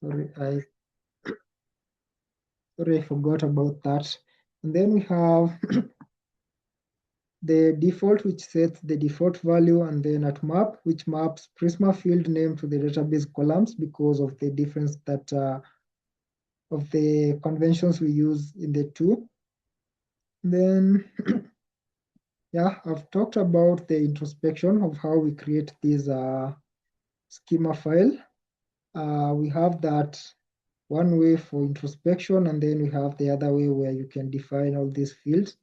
sorry, I forgot about that. And then we have the default, which sets the default value, and then at map, which maps Prisma field name to the database columns because of the difference that of the conventions we use in the two. Then, yeah, I've talked about the introspection of how we create this schema file. We have that one way for introspection, and then we have the other way where you can define all these fields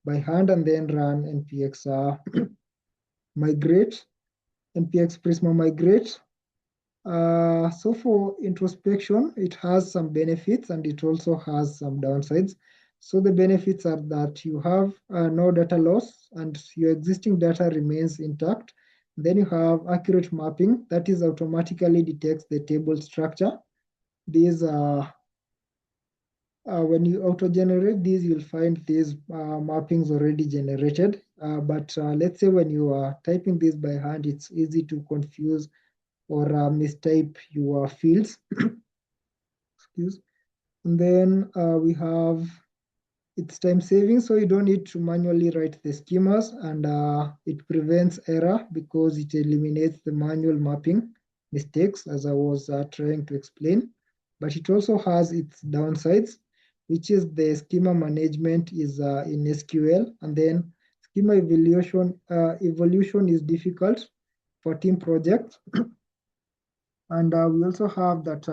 by hand and then run npx migrate, npx prisma migrate. So for introspection, it has some benefits and it also has some downsides. So the benefits are that you have no data loss and your existing data remains intact. Then you have accurate mapping, that is automatically detects the table structure. These when you auto-generate these, you'll find these mappings already generated. But let's say when you are typing this by hand, it's easy to confuse or mistype your fields. Excuse. And then we have it's time saving, so you don't need to manually write the schemas, and it prevents error because it eliminates the manual mapping mistakes, as I was trying to explain. But it also has its downsides, which is the schema management is in SQL, and then schema evolution is difficult for team projects. And we also have that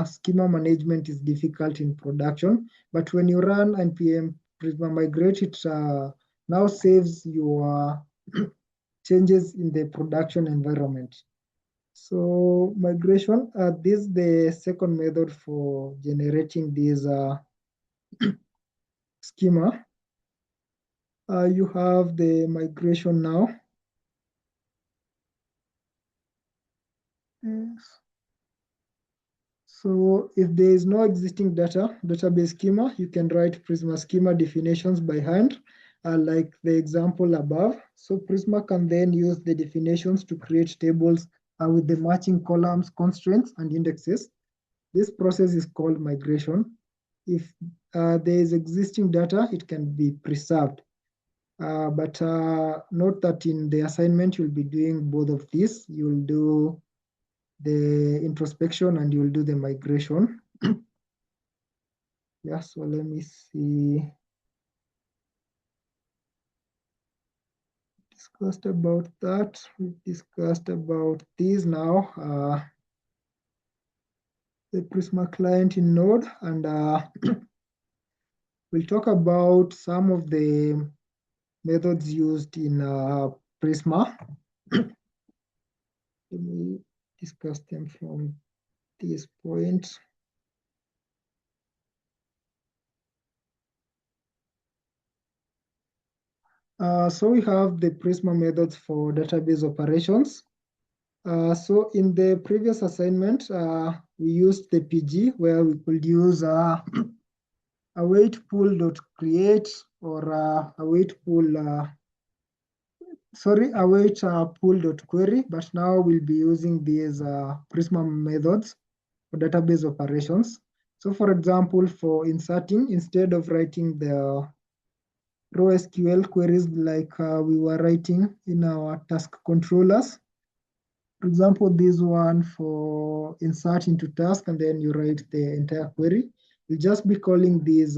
schema management is difficult in production, but when you run npm Prisma Migrate, it now saves your changes in the production environment. So migration, this is the second method for generating this schema. You have the migration now. Yes. So if there is no existing database schema, you can write Prisma schema definitions by hand, like the example above. So Prisma can then use the definitions to create tables with the matching columns, constraints, and indexes. This process is called migration. If there is existing data, it can be preserved. But note that in the assignment, you'll be doing both of these. You'll do the introspection and you'll do the migration. Yeah, so let me see. Discussed about that. We discussed about these now. The Prisma client in Node, and we'll talk about some of the methods used in Prisma. Let me discuss them from this point. So we have the Prisma methods for database operations. So in the previous assignment, we used the PG where we could use await pool.create or await pool.query, but now we'll be using these Prisma methods for database operations. So for example, for inserting, instead of writing the raw SQL queries like we were writing in our task controllers, for example, this one for insert into task, and then you write the entire query. You'll just be calling these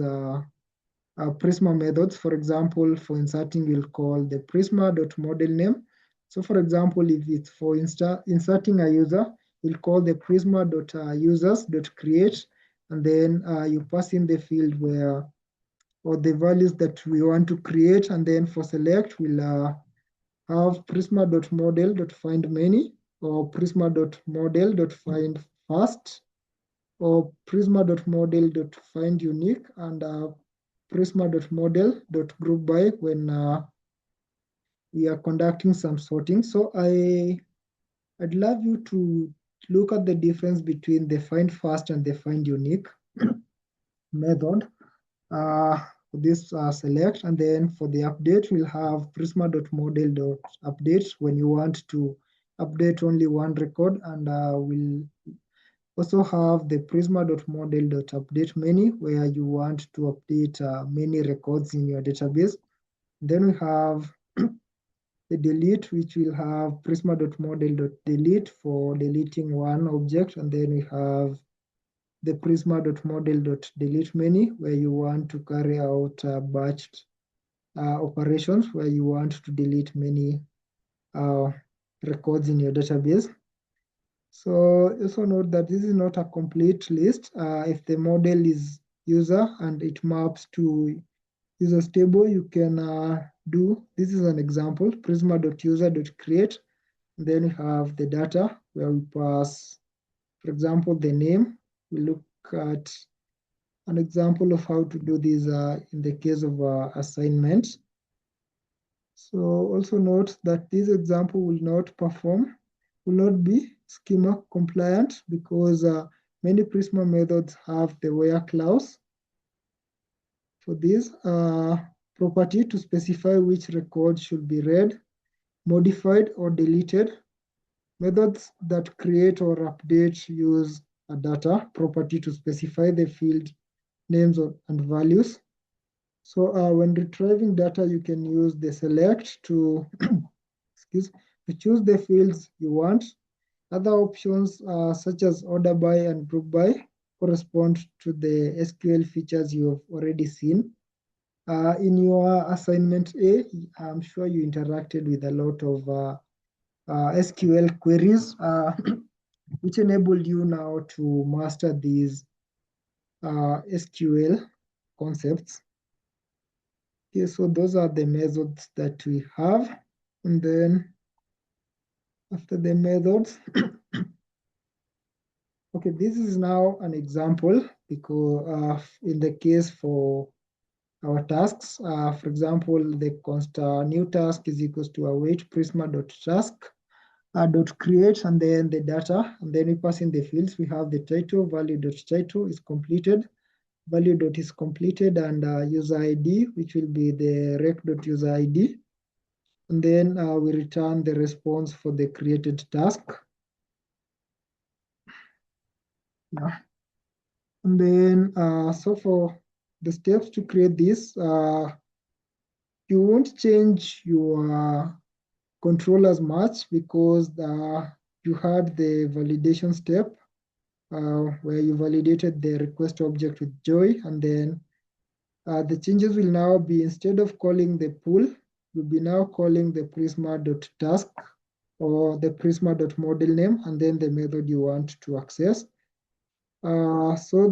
Prisma methods. For example, for inserting, you'll call the Prisma.model name. So for example, if it's for inserting a user, you'll call the Prisma.users.create, and then you pass in the field where, or the values that we want to create, and then for select, we'll have Prisma.model.findMany, or Prisma.model.findFirst, or Prisma.model.findUnique, and Prisma.model.groupby when we are conducting some sorting. So I'd love you to look at the difference between the find first and the find unique method. For this select, and then for the update, we'll have prisma.model.update when you want to update only one record, and also have the prisma.model.update many, where you want to update many records in your database. Then we have the delete, which will have prisma.model.delete for deleting one object. And then we have the prisma.model.delete many, where you want to carry out batched operations, where you want to delete many records in your database. So also note that this is not a complete list. If the model is user and it maps to user stable, you can do, this is an example, prisma.user.create. Then we have the data where we pass, for example, the name. We look at an example of how to do this in the case of assignment. So also note that this example will not be schema compliant because many Prisma methods have the where clause for this property to specify which record should be read, modified, or deleted. Methods that create or update use a data property to specify the field names and values. So when retrieving data, you can use the select to to choose the fields you want. Other options such as order by and group by correspond to the SQL features you have already seen. In your assignment A, I'm sure you interacted with a lot of SQL queries, which enabled you now to master these SQL concepts. Okay, so those are the methods that we have. And then after the methods, okay, this is now an example because in the case for our tasks, for example, the const new task is equals to await prisma.task dot create, and then the data, and then we pass in the fields. We have the title, value.title is completed, value is completed, and user ID, which will be the rec.user ID. And then we return the response for the created task. Yeah. And then, so for the steps to create this, you won't change your control as much because you had the validation step where you validated the request object with joy, and then the changes will now be, instead of calling the pool, we'll be now calling the prisma.task or the prisma.model name, and then the method you want to access. So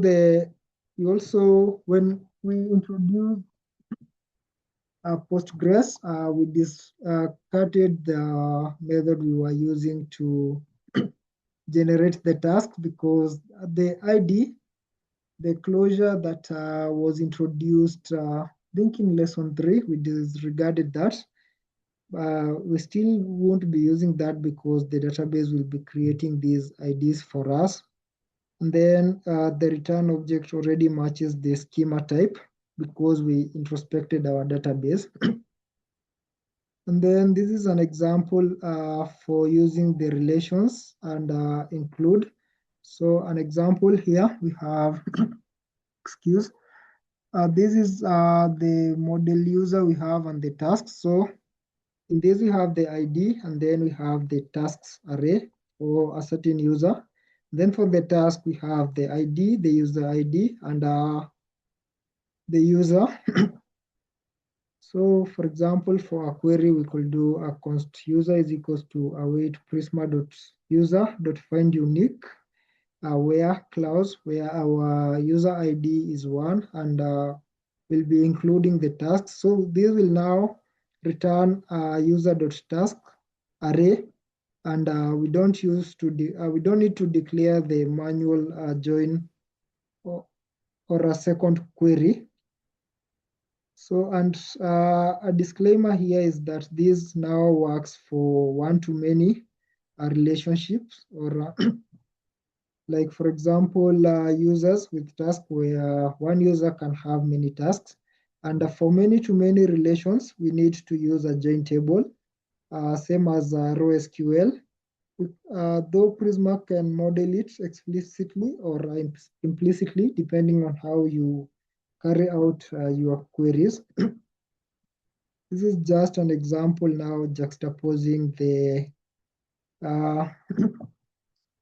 you also, when we introduce Postgres, we discarded the method we were using to generate the task because the ID, the closure that was introduced, I think in lesson 3, we disregarded that. We still won't be using that because the database will be creating these IDs for us. And then the return object already matches the schema type because we introspected our database. And then this is an example for using the relations and include. So an example here we have, excuse, this is the model user we have and the tasks. So in this we have the ID, and then we have the tasks array for a certain user. Then for the task, we have the ID, the user ID, and the user. So for example, for a query, we could do a const user is equals to await prisma.user.find unique where clause where our user ID is 1, and we'll be including the tasks. So this will now return user.task array, and we don't need to declare the manual join or a second query. So, and a disclaimer here is that this now works for one-to-many relationships, or like for example, users with tasks where one user can have many tasks. And for many-to-many relations, we need to use a join table, same as RowSQL. Though Prisma can model it explicitly or implicitly, depending on how you carry out your queries. This is just an example now juxtaposing the uh,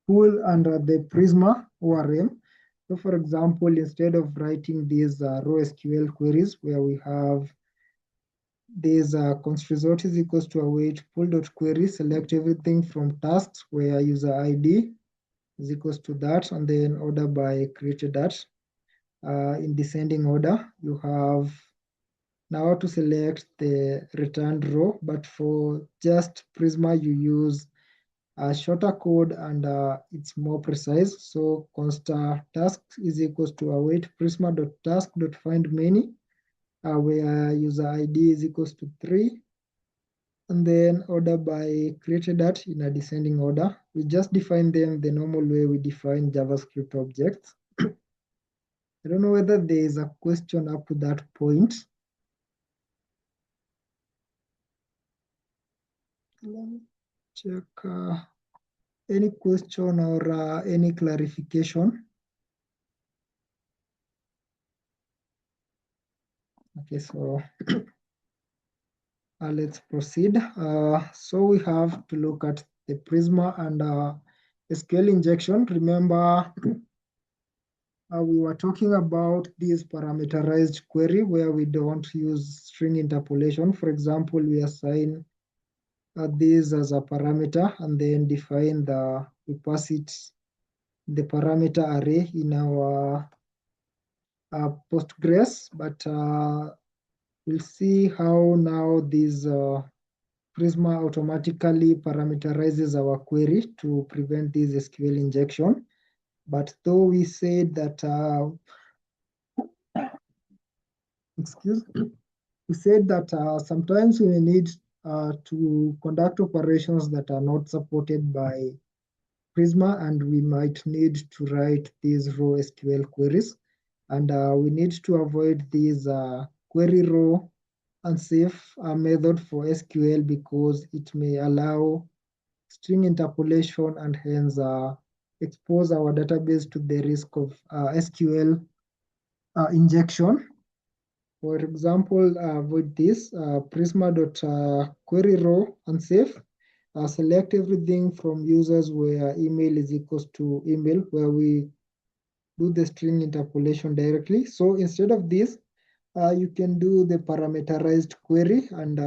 pool under the Prisma ORM. So for example, instead of writing these raw SQL queries where we have this const result is equals to await pool dot query, select everything from tasks where user ID is equals to that, and then order by created that. In descending order, you have now to select the returned row, but for just Prisma, you use a shorter code and it's more precise. So const task is equals to await prisma.task.find many, where user ID is equals to 3, and then order by created that in a descending order. We just define them the normal way we define JavaScript objects. I don't know whether there is a question up to that point. Let me check any question or any clarification. Okay, so let's proceed. So we have to look at the Prisma and SQL injection. Remember, we were talking about this parameterized query where we don't use string interpolation. For example, we assign this as a parameter and then define we pass it the parameter array in our Postgres, but we'll see how now this Prisma automatically parameterizes our query to prevent this SQL injection. But though we said that, we said that sometimes we need to conduct operations that are not supported by Prisma, and we might need to write these raw SQL queries. And we need to avoid these query row unsafe method for SQL because it may allow string interpolation and hence expose our database to the risk of SQL injection. For example, with this prisma.query row unsafe, select everything from users where email is equals to email, where we do the string interpolation directly. So instead of this, you can do the parameterized query and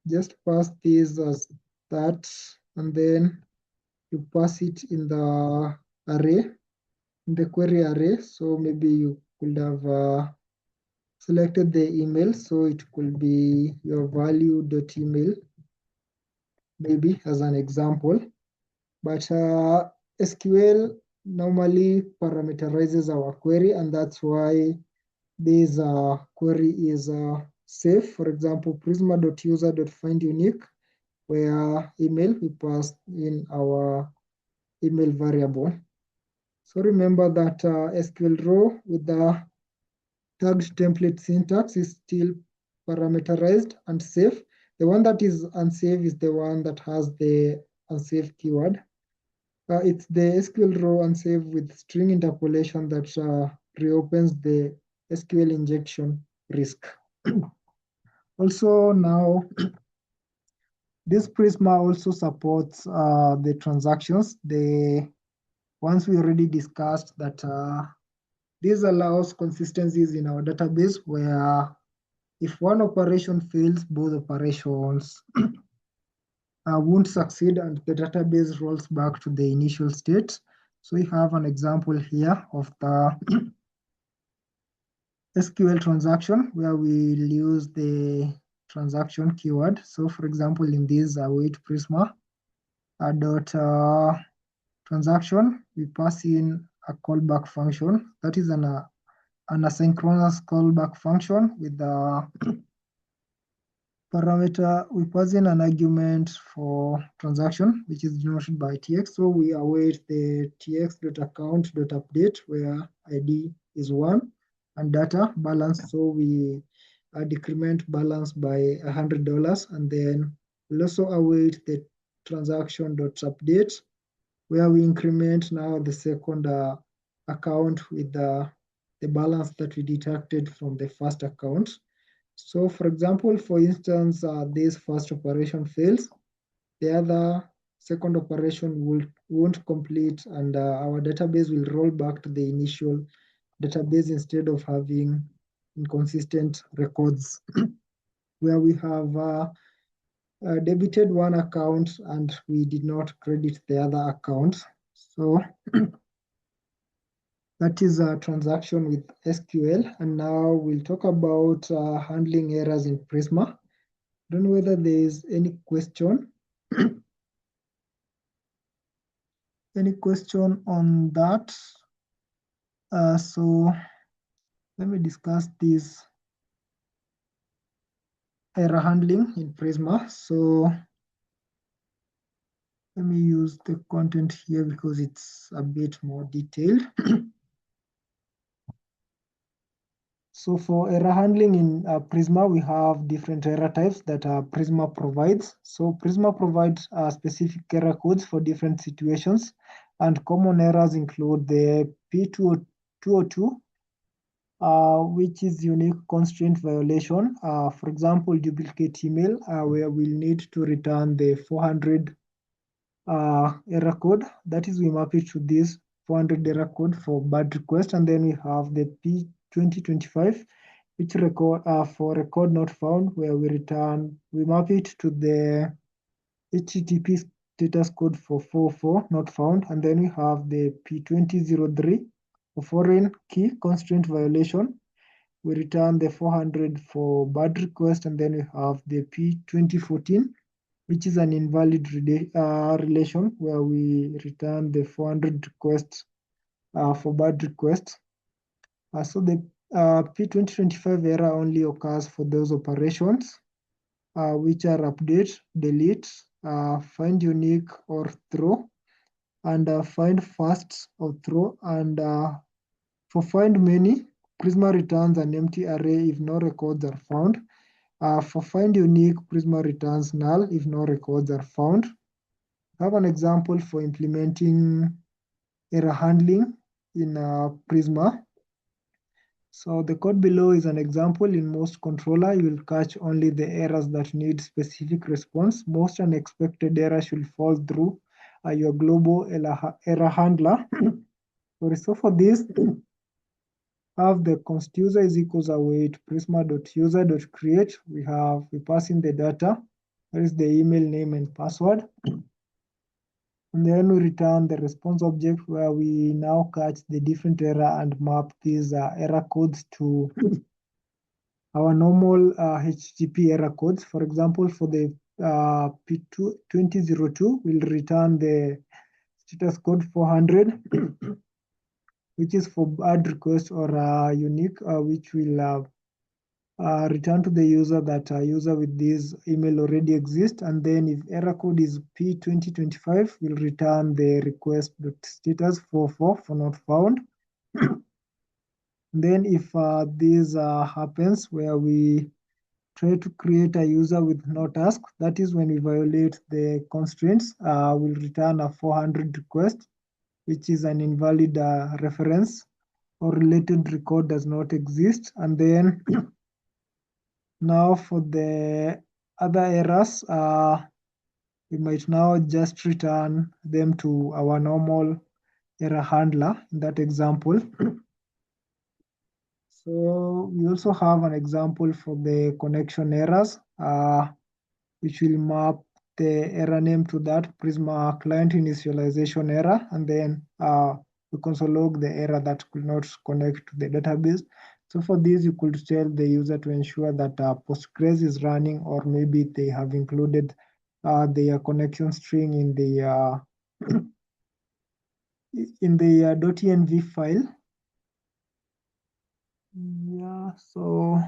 just pass this as that, and then you pass it in the array, in the query array. So maybe you could have selected the email, so it could be your value.email, maybe as an example. But SQL normally parameterizes our query, and that's why this query is safe. For example, prisma.user.findUnique, where email we pass in our email variable. So remember that SQL row with the tagged template syntax is still parameterized and safe. The one that is unsafe is the one that has the unsafe keyword. It's the SQL row unsafe with string interpolation that reopens the SQL injection risk. Also now, this Prisma also supports the transactions, the ones we already discussed, that this allows consistencies in our database where if one operation fails, both operations won't succeed and the database rolls back to the initial state. So we have an example here of the SQL transaction where we'll use the transaction keyword. So for example, in this await Prisma dot transaction, we pass in a callback function. That is an asynchronous callback function with the parameter. We pass in an argument for transaction, which is denoted by tx. So we await the tx.account.update where ID is 1 and data balance. So we decrement balance by $100, and then we'll also await the transaction.update, where we increment now the second account with the balance that we deducted from the first account. So for example, for instance, this first operation fails, the other second operation won't complete, and our database will roll back to the initial database instead of having inconsistent records where we have debited one account and we did not credit the other account. So that is a transaction with SQL. And now we'll talk about handling errors in Prisma. I don't know whether there is any question. Any question on that? So let me discuss this error handling in Prisma. So let me use the content here because it's a bit more detailed. So for error handling in Prisma, we have different error types that Prisma provides. So Prisma provides specific error codes for different situations, and common errors include the P202, which is unique constraint violation. For example, duplicate email, where we'll need to return the 400 error code. That is, we map it to this 400 error code for bad request. And then we have the P2025, which record for record not found, where we map it to the HTTP status code for 44 not found. And then we have the P2003 for foreign key constraint violation. We return the 400 for bad request. And then we have the P2014, which is an invalid relation, where we return the 400 requests for bad requests. So the P2025 error only occurs for those operations, which are update, delete, find unique or throw, and find first or throw. And for find many, Prisma returns an empty array if no records are found. For find unique, Prisma returns null if no records are found. I have an example for implementing error handling in Prisma. So the code below is an example. In most controller, you will catch only the errors that need specific response. Most unexpected errors should fall through your global error handler. So for this, have the const user is equals await prisma.user.create. We pass in the data. That is the email name and password. And then we return the response object, where we now catch the different error and map these error codes to our normal HTTP error codes. For example, for the P2002, we'll return the status code 400, which is for bad request or unique, which will return to the user that user with this email already exists. And then if error code is P2025, we'll return the request.status 44 for not found. Then if this happens, where we try to create a user with no task, that is when we violate the constraints, we'll return a 400 request, which is an invalid reference or related record does not exist. And then now for the other errors, we might now just return them to our normal error handler in that example. So we also have an example for the connection errors, which will map the error name to that Prisma client initialization error, and then we console log the error that could not connect to the database. So for this, you could tell the user to ensure that Postgres is running, or maybe they have included their connection string in the .env file. Yeah, so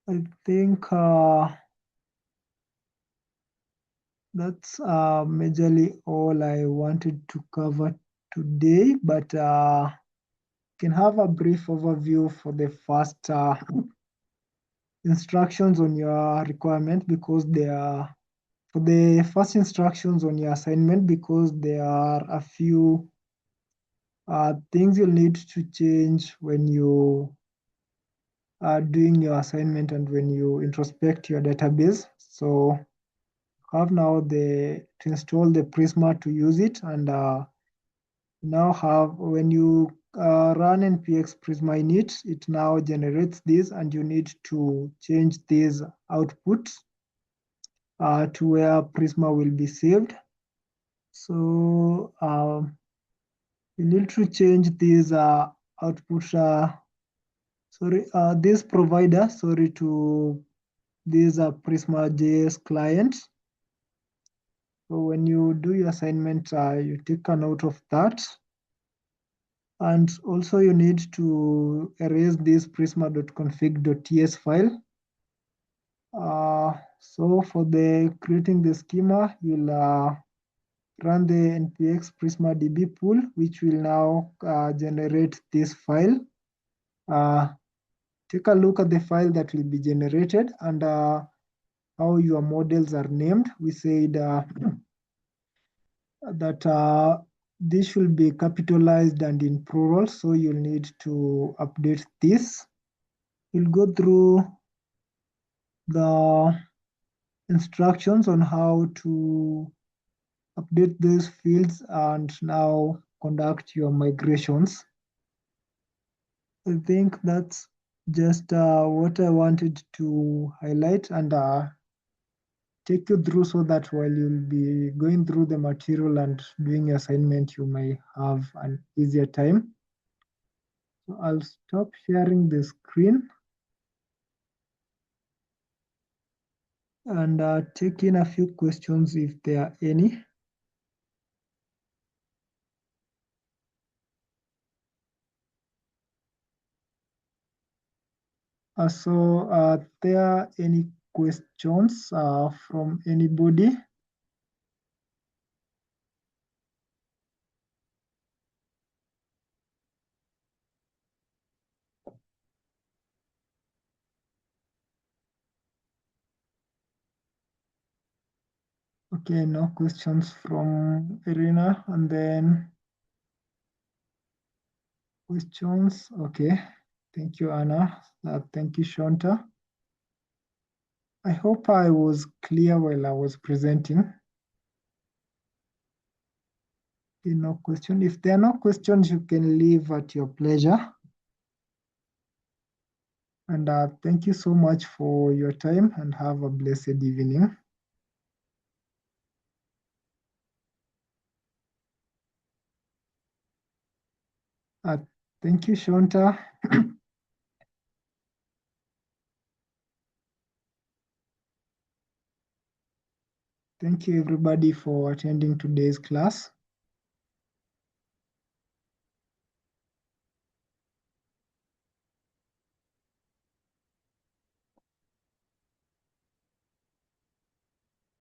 I think that's majorly all I wanted to cover today, but can have a brief overview for the first instructions on your requirement because they are for the first instructions on your assignment because there are a few things you'll need to change when you are doing your assignment and when you introspect your database. So have now the to install the Prisma to use it, and now have when you run npx Prisma init, it now generates this, and you need to change this output to where Prisma will be saved. So you need to change this output. This provider. Sorry to this Prisma JS client. So when you do your assignment, you take a note of that. And also you need to erase this prisma.config.ts file. So for the creating the schema, you'll run the npx prisma db pool, which will now generate this file. Take a look at the file that will be generated and how your models are named. We said that this should be capitalized and in plural, so you'll need to update this. You'll go through the instructions on how to update these fields and now conduct your migrations. I think that's just what I wanted to highlight and take you through so that while you'll be going through the material and doing your assignment, you may have an easier time. So I'll stop sharing the screen and take in a few questions if there are any. There are any questions from anybody? Okay, no questions from Irina. And then questions. Okay, thank you, Anna. Thank you, Shanta. I hope I was clear while I was presenting. Okay, no question. If there are no questions, you can leave at your pleasure. And thank you so much for your time and have a blessed evening. Uh, Thank you, Shanta. Thank you, everybody, for attending today's class.